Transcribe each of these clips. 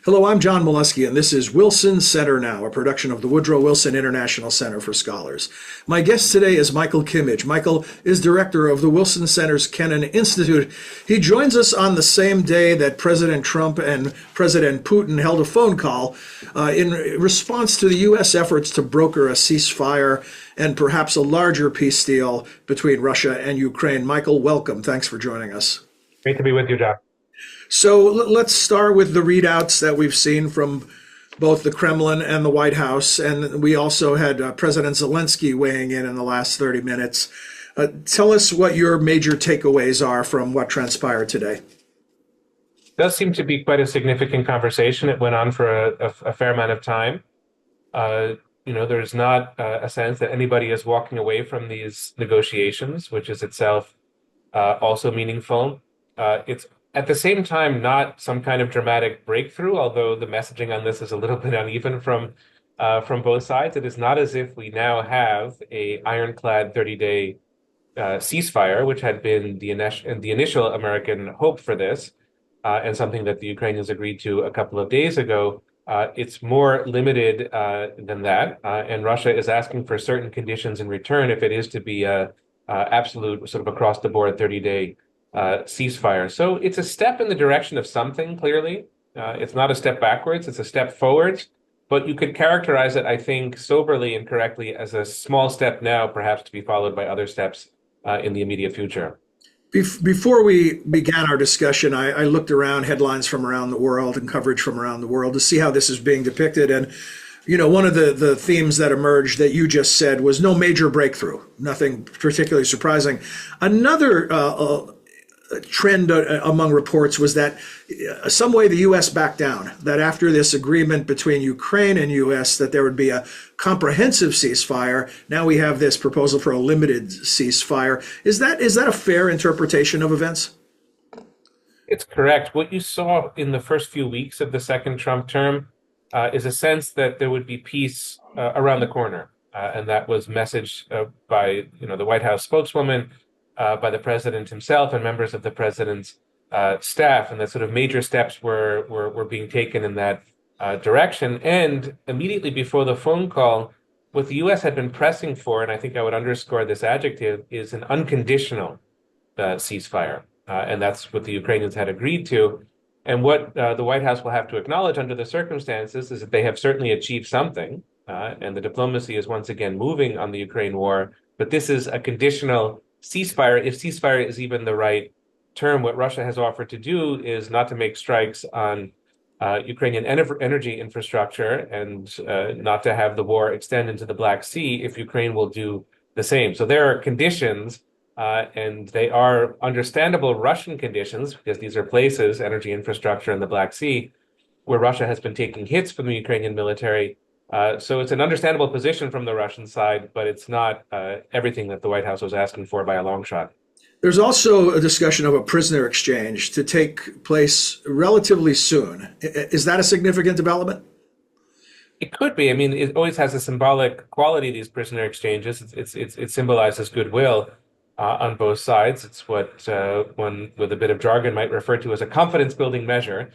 Hello, I'm John Molesky, and this is Wilson Center Now, a production of the Woodrow Wilson International Center for Scholars. My guest today is Michael Kimmage. Michael is director of the Wilson Center's Kennan Institute. He joins us on the same day that President Trump and President Putin held a phone call in response to the U.S. efforts to broker a ceasefire and perhaps a larger peace deal between Russia and Ukraine. Michael, welcome. Thanks for joining us. Great to be with you, John. So let's start with the readouts that we've seen from both the Kremlin and the White House. And we also had President Zelensky weighing in the last 30 minutes. Tell us what your major takeaways are from what transpired today. It does seem to be quite a significant conversation. It went on for a fair amount of time. There's not a sense that anybody is walking away from these negotiations, which is itself also meaningful. It's at the same time not some kind of dramatic breakthrough, although the messaging on this is a little bit uneven from both sides. It is not as if we now have a ironclad 30-day ceasefire, which had been the initial American hope for this, and something that the Ukrainians agreed to a couple of days ago. It's more limited than that, and Russia is asking for certain conditions in return if it is to be a absolute sort of across-the-board 30-day ceasefire. So it's a step in the direction of something, clearly. It's not a step backwards, it's a step forwards. But you could characterize it, I think, soberly and correctly as a small step now, perhaps to be followed by other steps in the immediate future. Before we began our discussion, I looked around headlines from around the world and coverage from around the world to see how this is being depicted. And, one of the themes that emerged that you just said was no major breakthrough, nothing particularly surprising. Another trend among reports was that some way the U.S. backed down, that after this agreement between Ukraine and U.S. that there would be a comprehensive ceasefire. Now we have this proposal for a limited ceasefire. Is that a fair interpretation of events? It's correct. What you saw in the first few weeks of the second Trump term is a sense that there would be peace around the corner. And that was messaged by the White House spokeswoman, by the president himself and members of the president's staff, and that sort of major steps were being taken in that direction. And immediately before the phone call, what the U.S. had been pressing for, and I think I would underscore this adjective, is an unconditional ceasefire. And that's what the Ukrainians had agreed to. And what the White House will have to acknowledge under the circumstances is that they have certainly achieved something, and the diplomacy is once again moving on the Ukraine war. But this is a conditional ceasefire, if ceasefire is even the right term. What Russia has offered to do is not to make strikes on Ukrainian energy infrastructure and not to have the war extend into the Black Sea if Ukraine will do the same. So there are conditions, and they are understandable Russian conditions, because these are places, energy infrastructure in the Black Sea, where Russia has been taking hits from the Ukrainian military. So it's an understandable position from the Russian side, but it's not everything that the White House was asking for by a long shot. There's also a discussion of a prisoner exchange to take place relatively soon. Is that a significant development? It could be. I mean, it always has a symbolic quality, these prisoner exchanges. It symbolizes goodwill on both sides. It's what one with a bit of jargon might refer to as a confidence-building measure.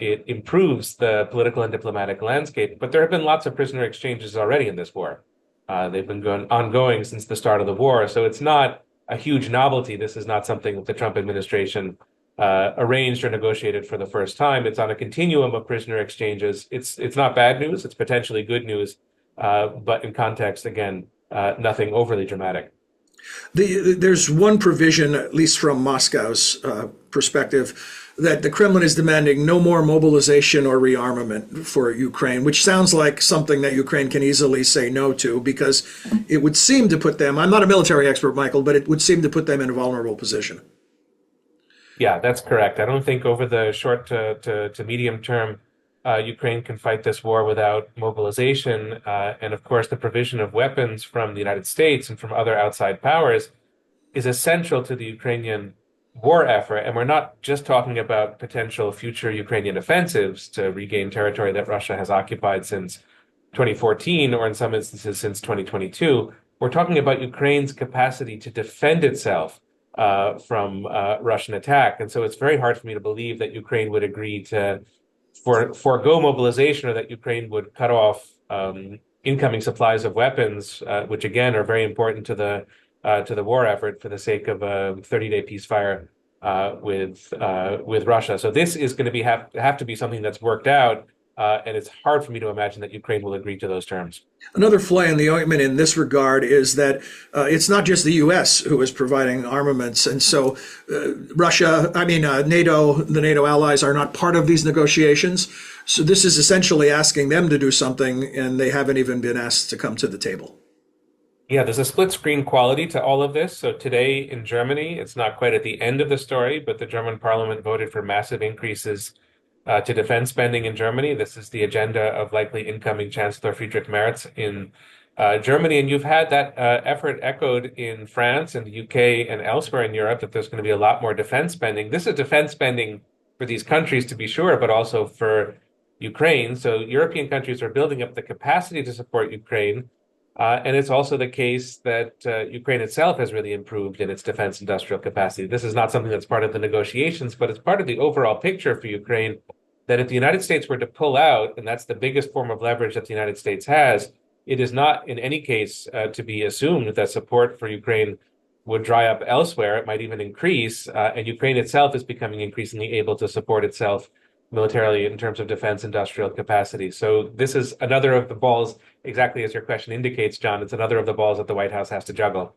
It improves the political and diplomatic landscape, but there have been lots of prisoner exchanges already in this war. They've been ongoing since the start of the war, so it's not a huge novelty. This is not something that the Trump administration arranged or negotiated for the first time. It's on a continuum of prisoner exchanges. It's not bad news. It's potentially good news, but in context, again, nothing overly dramatic. There's one provision, at least from Moscow's perspective, that the Kremlin is demanding no more mobilization or rearmament for Ukraine, which sounds like something that Ukraine can easily say no to, because it would seem to put them, I'm not a military expert, Michael, but it would seem to put them in a vulnerable position. Yeah, that's correct. I don't think over the short to medium term, Ukraine can fight this war without mobilization. And of course, the provision of weapons from the United States and from other outside powers is essential to the Ukrainian war effort. And we're not just talking about potential future Ukrainian offensives to regain territory that Russia has occupied since 2014, or in some instances since 2022. We're talking about Ukraine's capacity to defend itself from Russian attack. And so it's very hard for me to believe that Ukraine would agree to forego mobilization, or that Ukraine would cut off incoming supplies of weapons, which again are very important to the war effort for the sake of a 30-day ceasefire with Russia. So this is going to have to be something that's worked out, and it's hard for me to imagine that Ukraine will agree to those terms. Another fly in the ointment in this regard is that it's not just the U.S. who is providing armaments, and so NATO, the NATO allies are not part of these negotiations. So this is essentially asking them to do something, and they haven't even been asked to come to the table. Yeah, there's a split screen quality to all of this. So today in Germany, it's not quite at the end of the story, but the German parliament voted for massive increases to defense spending in Germany. This is the agenda of likely incoming Chancellor Friedrich Merz in Germany. And you've had that effort echoed in France and the UK and elsewhere in Europe, that there's going to be a lot more defense spending. This is defense spending for these countries, to be sure, but also for Ukraine. So European countries are building up the capacity to support Ukraine. And it's also the case that Ukraine itself has really improved in its defense industrial capacity. This is not something that's part of the negotiations, but it's part of the overall picture for Ukraine, that if the United States were to pull out, and that's the biggest form of leverage that the United States has, it is not in any case to be assumed that support for Ukraine would dry up elsewhere. It might even increase, and Ukraine itself is becoming increasingly able to support itself militarily in terms of defense industrial capacity. So this is another of the balls, exactly as your question indicates, John. It's another of the balls that the White House has to juggle.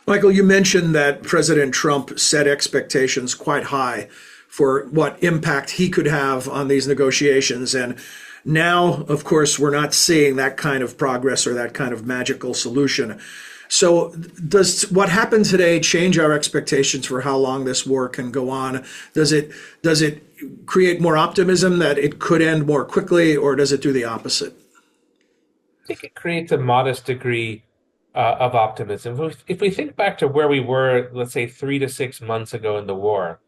Michael, you mentioned that President Trump set expectations quite high for what impact he could have on these negotiations. And now, of course, we're not seeing that kind of progress or that kind of magical solution. So does what happened today change our expectations for how long this war can go on? Does it create more optimism that it could end more quickly, or does it do the opposite? I think it creates a modest degree of optimism. If we think back to where we were, let's say 3 to 6 months ago in the war,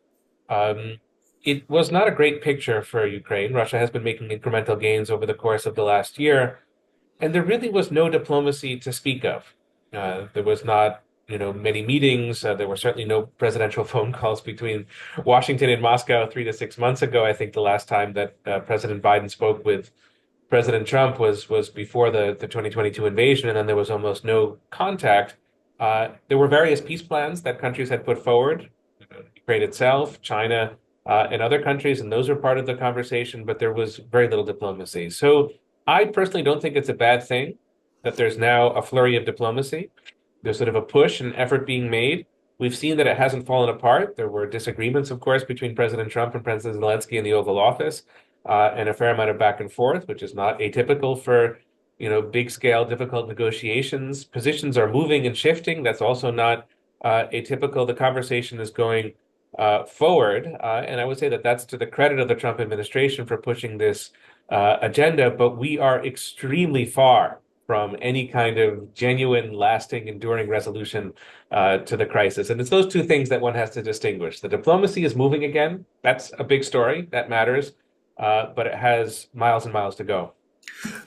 it was not a great picture for Ukraine. Russia has been making incremental gains over the course of the last year, and there really was no diplomacy to speak of. There was not, many meetings. There were certainly no presidential phone calls between Washington and Moscow 3 to 6 months ago. I think the last time that President Biden spoke with President Trump was before the 2022 invasion, and then there was almost no contact. There were various peace plans that countries had put forward, Ukraine itself, China, and other countries, and those were part of the conversation, but there was very little diplomacy. So I personally don't think it's a bad thing that there's now a flurry of diplomacy. There's sort of a push and effort being made. We've seen that it hasn't fallen apart. There were disagreements, of course, between President Trump and President Zelensky in the Oval Office, and a fair amount of back and forth, which is not atypical for, big scale, difficult negotiations. Positions are moving and shifting. That's also not atypical. The conversation is going forward. And I would say that that's to the credit of the Trump administration for pushing this agenda, but we are extremely far from any kind of genuine, lasting, enduring resolution to the crisis. And it's those two things that one has to distinguish. The diplomacy is moving again. That's a big story. That matters. But it has miles and miles to go.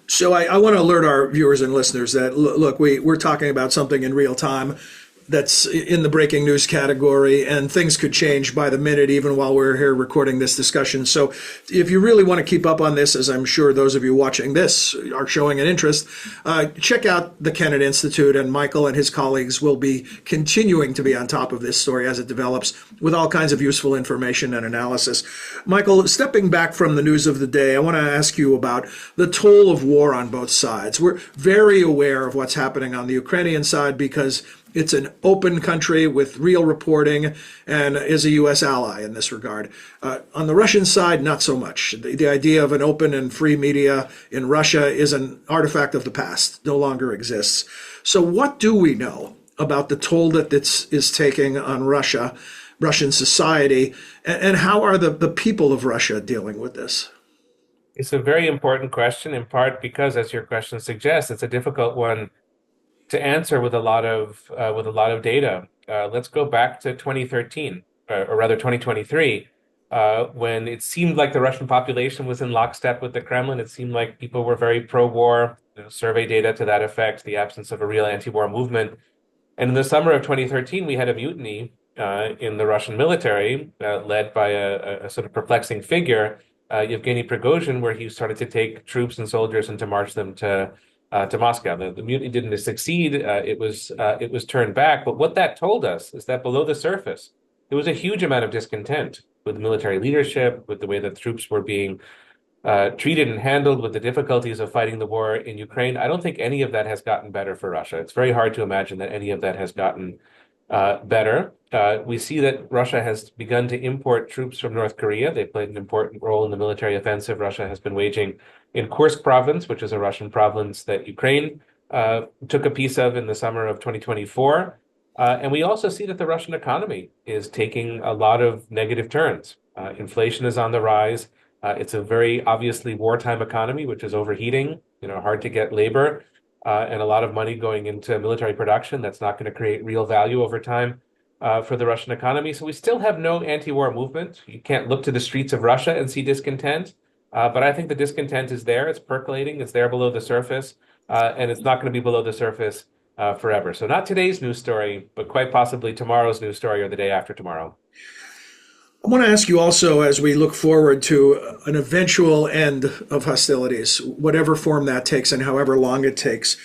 So I want to alert our viewers and listeners that, look, we're talking about something in real time that's in the breaking news category, and things could change by the minute, even while we're here recording this discussion. So if you really want to keep up on this, as I'm sure those of you watching this are showing an interest, check out the Kennan Institute, and Michael and his colleagues will be continuing to be on top of this story as it develops with all kinds of useful information and analysis. Michael, stepping back from the news of the day, I want to ask you about the toll of war on both sides. We're very aware of what's happening on the Ukrainian side because it's an open country with real reporting and is a U.S. ally in this regard. On the Russian side, not so much. The idea of an open and free media in Russia is an artifact of the past, no longer exists. So what do we know about the toll that this is taking on Russian society, and how are the people of Russia dealing with this? It's a very important question, in part because, as your question suggests, it's a difficult one to answer with a lot of data. Let's go back to 2013, or rather 2023, when it seemed like the Russian population was in lockstep with the Kremlin. It seemed like people were very pro-war. Survey data to that effect, the absence of a real anti-war movement. And in the summer of 2013, we had a mutiny in the Russian military, led by a sort of perplexing figure, Yevgeny Prigozhin, where he started to take troops and soldiers and to march them to Moscow. The mutiny didn't succeed. It was turned back. But what that told us is that below the surface, there was a huge amount of discontent with military leadership, with the way that troops were being treated and handled, with the difficulties of fighting the war in Ukraine. I don't think any of that has gotten better for Russia. It's very hard to imagine that any of that has gotten better. We see that Russia has begun to import troops from North Korea. They played an important role in the military offensive Russia has been waging in Kursk province, which is a Russian province that Ukraine took a piece of in the summer of 2024. And we also see that the Russian economy is taking a lot of negative turns. Inflation is on the rise. It's a very obviously wartime economy, which is overheating, hard to get labor, and a lot of money going into military production that's not going to create real value over time for the Russian economy. So we still have no anti-war movement. You can't look to the streets of Russia and see discontent, but I think the discontent is there. It's percolating. It's there below the surface, and it's not going to be below the surface forever. So not today's news story, but quite possibly tomorrow's news story or the day after tomorrow. I want to ask you also, as we look forward to an eventual end of hostilities, whatever form that takes and however long it takes,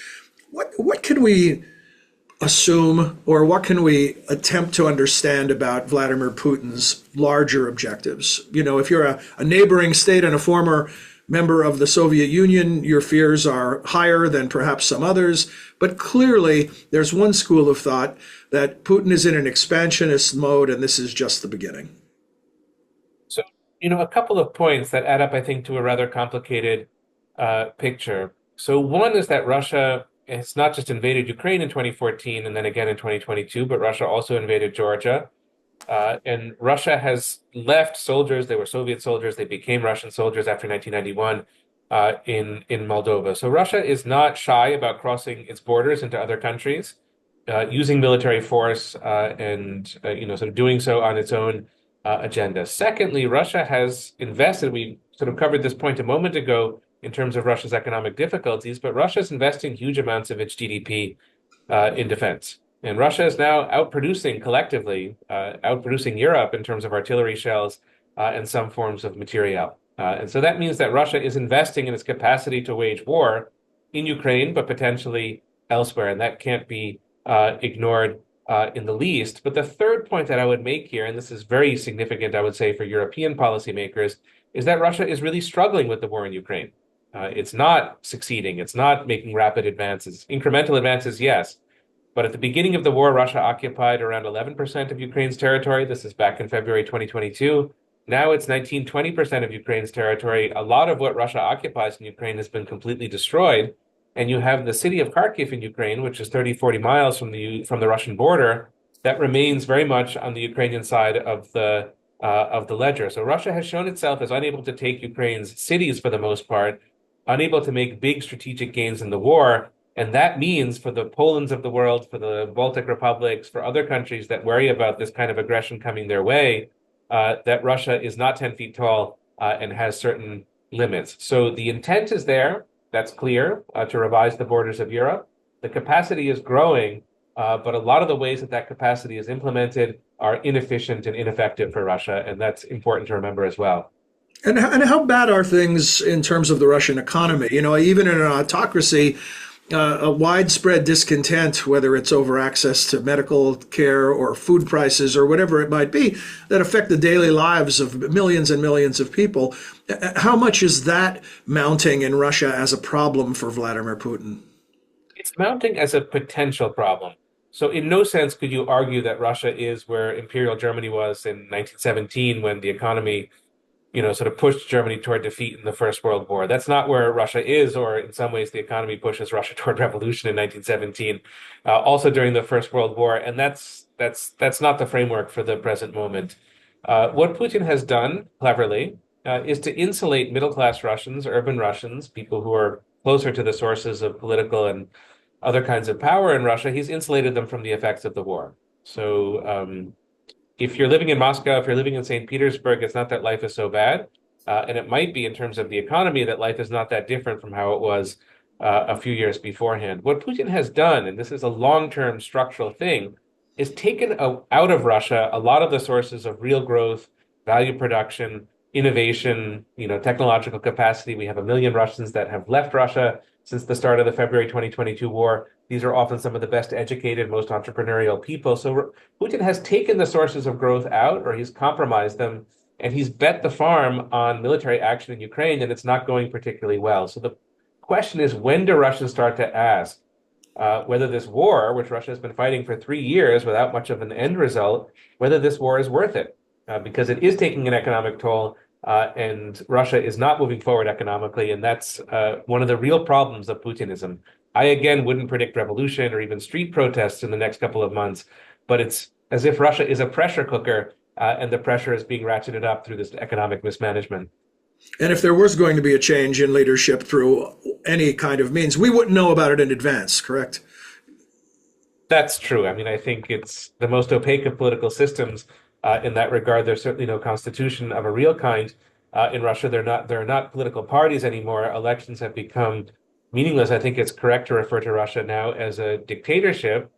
what can we assume or what can we attempt to understand about Vladimir Putin's larger objectives? If you're a neighboring state and a former member of the Soviet Union, your fears are higher than perhaps some others. But clearly, there's one school of thought that Putin is in an expansionist mode, and this is just the beginning. So, a couple of points that add up, I think, to a rather complicated picture. So one is that Russia has not just invaded Ukraine in 2014 and then again in 2022, but Russia also invaded Georgia. And Russia has left soldiers. They were Soviet soldiers. They became Russian soldiers after 1991 in Moldova. So Russia is not shy about crossing its borders into other countries, using military force and sort of doing so on its own agenda. Secondly, Russia has invested. We sort of covered this point a moment ago in terms of Russia's economic difficulties, but Russia is investing huge amounts of its GDP in defense. And Russia is now outproducing collectively, outproducing Europe in terms of artillery shells and some forms of materiel. And so that means that Russia is investing in its capacity to wage war in Ukraine, but potentially elsewhere. And that can't be ignored in the least. But the third point that I would make here, and this is very significant, I would say, for European policymakers, is that Russia is really struggling with the war in Ukraine. It's not succeeding. It's not making rapid advances. Incremental advances, yes. But at the beginning of the war, Russia occupied around 11% of Ukraine's territory. This is back in February 2022. Now it's 19-20% of Ukraine's territory. A lot of what Russia occupies in Ukraine has been completely destroyed. And you have the city of Kharkiv in Ukraine, which is 30-40 miles from the Russian border, that remains very much on the Ukrainian side of the ledger. So Russia has shown itself as unable to take Ukraine's cities for the most part, unable to make big strategic gains in the war. And that means for the Polands of the world, for the Baltic republics, for other countries that worry about this kind of aggression coming their way, that Russia is not 10 feet tall and has certain limits. So the intent is there. That's clear, to revise the borders of Europe. The capacity is growing, but a lot of the ways that capacity is implemented are inefficient and ineffective for Russia. And that's important to remember as well. And how bad are things in terms of the Russian economy? Even in an autocracy, a widespread discontent, whether it's over access to medical care or food prices or whatever it might be, that affect the daily lives of millions and millions of people. How much is that mounting in Russia as a problem for Vladimir Putin? It's mounting as a potential problem. So in no sense could you argue that Russia is where Imperial Germany was in 1917 when the economy sort of pushed Germany toward defeat in the First World War. That's not where Russia is, or in some ways the economy pushes Russia toward revolution in 1917, also during the First World War. And that's not the framework for the present moment. What Putin has done cleverly is to insulate middle-class Russians, urban Russians, people who are closer to the sources of political and other kinds of power in Russia. He's insulated them from the effects of the war. So if you're living in Moscow, if you're living in St. Petersburg, it's not that life is so bad. And it might be in terms of the economy that life is not that different from how it was a few years beforehand. What Putin has done, and this is a long-term structural thing, is taken out of Russia a lot of the sources of real growth, value production, innovation, technological capacity. We have 1 million Russians that have left Russia since the start of the February 2022 war. These are often some of the best educated, most entrepreneurial people. So Putin has taken the sources of growth out, or he's compromised them, and he's bet the farm on military action in Ukraine, and it's not going particularly well. So the question is, when do Russians start to ask whether this war, which Russia has been fighting for 3 years without much of an end result, whether this war is worth it? Because it is taking an economic toll, and Russia is not moving forward economically, and that's one of the real problems of Putinism. I, again, wouldn't predict revolution or even street protests in the next couple of months, but it's as if Russia is a pressure cooker, and the pressure is being ratcheted up through this economic mismanagement. And if there was going to be a change in leadership through any kind of means, we wouldn't know about it in advance, correct? That's true. I mean, I think it's the most opaque of political systems. In that regard, there's certainly no constitution of a real kind. In Russia, there are not political parties anymore. Elections have become meaningless. I think it's correct to refer to Russia now as a dictatorship,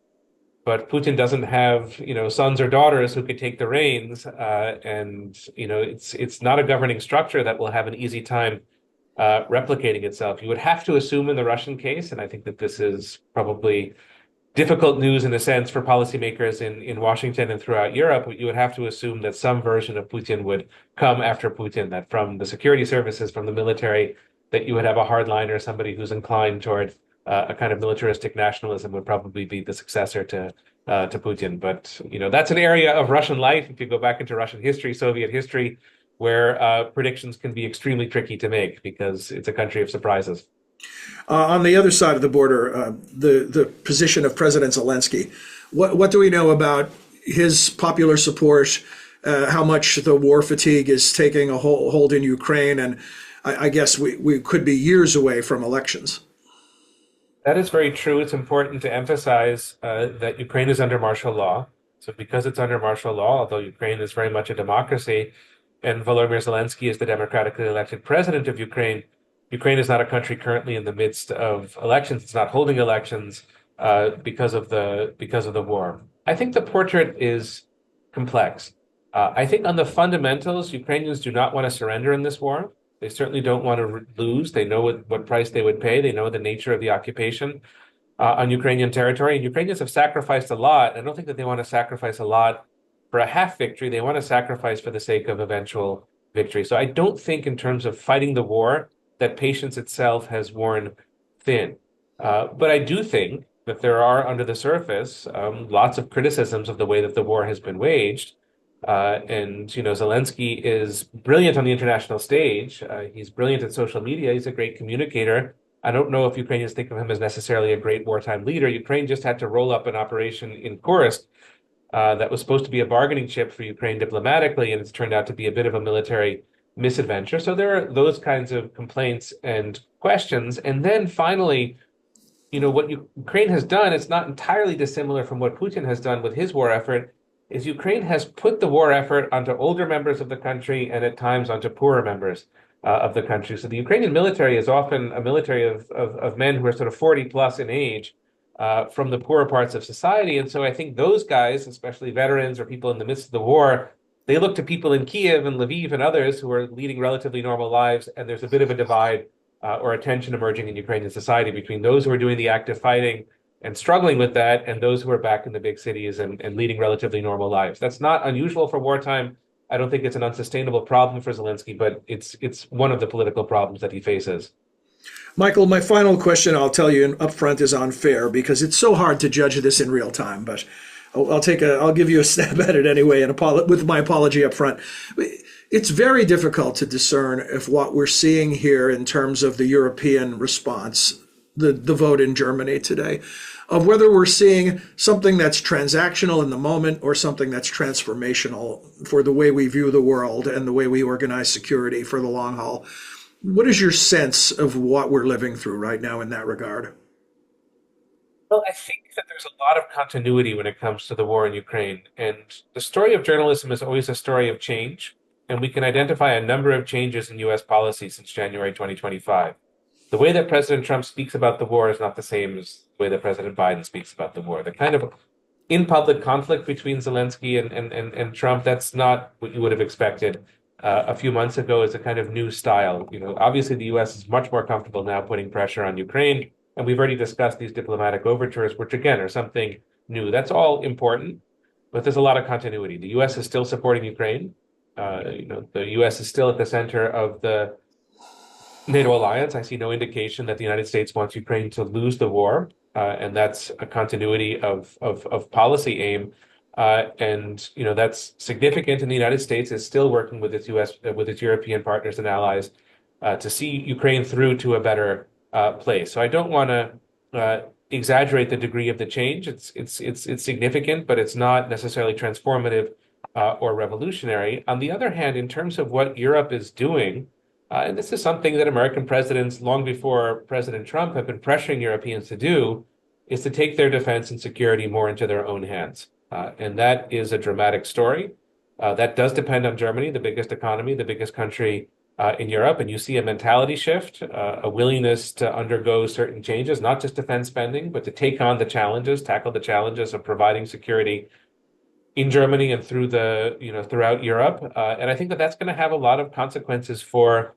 but Putin doesn't have, sons or daughters who could take the reins, and it's not a governing structure that will have an easy time replicating itself. You would have to assume in the Russian case, and I think that this is probably difficult news in a sense for policymakers in Washington and throughout Europe, you would have to assume that some version of Putin would come after Putin, that from the security services, from the military, that you would have a hardliner, somebody who's inclined toward a kind of militaristic nationalism would probably be the successor to Putin. But, that's an area of Russian life, if you go back into Russian history, Soviet history, where predictions can be extremely tricky to make because it's a country of surprises. On the other side of the border, the position of President Zelensky, what do we know about his popular support, how much the war fatigue is taking a hold in Ukraine, and I guess we could be years away from elections. That is very true. It's important to emphasize that Ukraine is under martial law. So because it's under martial law, although Ukraine is very much a democracy, and Volodymyr Zelensky is the democratically elected president of Ukraine, Ukraine is not a country currently in the midst of elections. It's not holding elections because of the war. I think the portrait is complex. I think on the fundamentals, Ukrainians do not want to surrender in this war. They certainly don't want to lose. They know what price they would pay. They know the nature of the occupation on Ukrainian territory. And Ukrainians have sacrificed a lot. I don't think that they want to sacrifice a lot for a half victory. They want to sacrifice for the sake of eventual victory. So I don't think in terms of fighting the war, that patience itself has worn thin. But I do think that there are, under the surface, lots of criticisms of the way that the war has been waged. And Zelensky is brilliant on the international stage. He's brilliant at social media. He's a great communicator. I don't know if Ukrainians think of him as necessarily a great wartime leader. Ukraine just had to roll up an operation in Kursk that was supposed to be a bargaining chip for Ukraine diplomatically, and it's turned out to be a bit of a military misadventure. So there are those kinds of complaints and questions. And then finally, what Ukraine has done, it's not entirely dissimilar from what Putin has done with his war effort, is Ukraine has put the war effort onto older members of the country and at times onto poorer members of the country. So the Ukrainian military is often a military of men who are sort of 40 plus in age from the poorer parts of society. And so I think those guys, especially veterans or people in the midst of the war, they look to people in Kiev and Lviv and others who are leading relatively normal lives, and there's a bit of a divide or a tension emerging in Ukrainian society between those who are doing the active fighting and struggling with that and those who are back in the big cities and leading relatively normal lives. That's not unusual for wartime. I don't think it's an unsustainable problem for Zelensky, but it's one of the political problems that he faces. Michael, my final question, I'll tell you up front, is unfair because it's so hard to judge this in real time, but I'll give you a stab at it anyway, and with my apology up front. It's very difficult to discern if what we're seeing here in terms of the European response, the vote in Germany today, of whether we're seeing something that's transactional in the moment or something that's transformational for the way we view the world and the way we organize security for the long haul. What is your sense of what we're living through right now in that regard? Well, I think that there's a lot of continuity when it comes to the war in Ukraine. And the story of journalism is always a story of change. And we can identify a number of changes in US policy since January 2025. The way that President Trump speaks about the war is not the same as the way that President Biden speaks about the war. The kind of in public conflict between Zelensky and Trump, that's not what you would have expected a few months ago as a kind of new style. Obviously the U.S. is much more comfortable now putting pressure on Ukraine, and we've already discussed these diplomatic overtures, which again are something new. That's all important, but there's a lot of continuity. The U.S. is still supporting Ukraine. The U.S. is still at the center of the NATO alliance. I see no indication that the United States wants Ukraine to lose the war, and that's a continuity of policy aim. And that's significant. And the United States is still working with its European partners and allies to see Ukraine through to a better place. So I don't want to exaggerate the degree of the change. It's significant, but it's not necessarily transformative or revolutionary. On the other hand, in terms of what Europe is doing, and this is something that American presidents, long before President Trump, have been pressuring Europeans to do, is to take their defense and security more into their own hands. And that is a dramatic story. That does depend on Germany, the biggest economy, the biggest country in Europe. And you see a mentality shift, a willingness to undergo certain changes, not just defense spending, but to take on the challenges, tackle the challenges of providing security in Germany and throughout Europe. And I think that that's going to have a lot of consequences for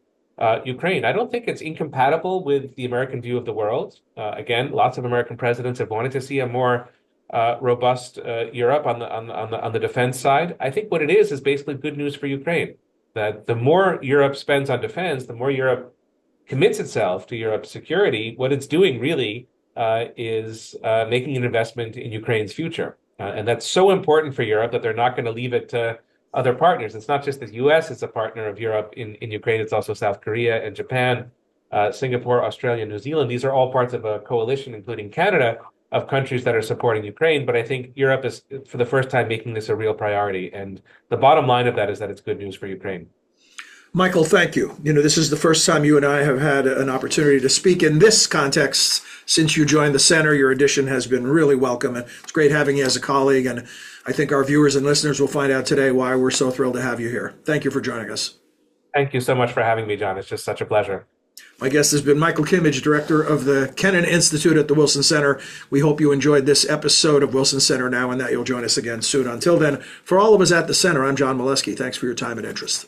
Ukraine. I don't think it's incompatible with the American view of the world. Again, lots of American presidents have wanted to see a more robust Europe on the defense side. I think what it is basically good news for Ukraine. That the more Europe spends on defense, the more Europe commits itself to Europe's security. What it's doing really is making an investment in Ukraine's future. And that's so important for Europe that they're not going to leave it to other partners. It's not just the U.S. is a partner of Europe in Ukraine. It's also South Korea and Japan, Singapore, Australia, New Zealand. These are all parts of a coalition, including Canada, of countries that are supporting Ukraine. But I think Europe is, for the first time, making this a real priority. And the bottom line of that is that it's good news for Ukraine. Michael, thank you. This is the first time you and I have had an opportunity to speak in this context since you joined the center. Your addition has been really welcome, and it's great having you as a colleague. And I think our viewers and listeners will find out today why we're so thrilled to have you here. Thank you for joining us. Thank you so much for having me, John. It's just such a pleasure. My guest has been Michael Kimmage, director of the Kennan Institute at the Wilson Center. We hope you enjoyed this episode of Wilson Center Now and that you'll join us again soon. Until then, for all of us at the center, I'm John Molesky. Thanks for your time and interest.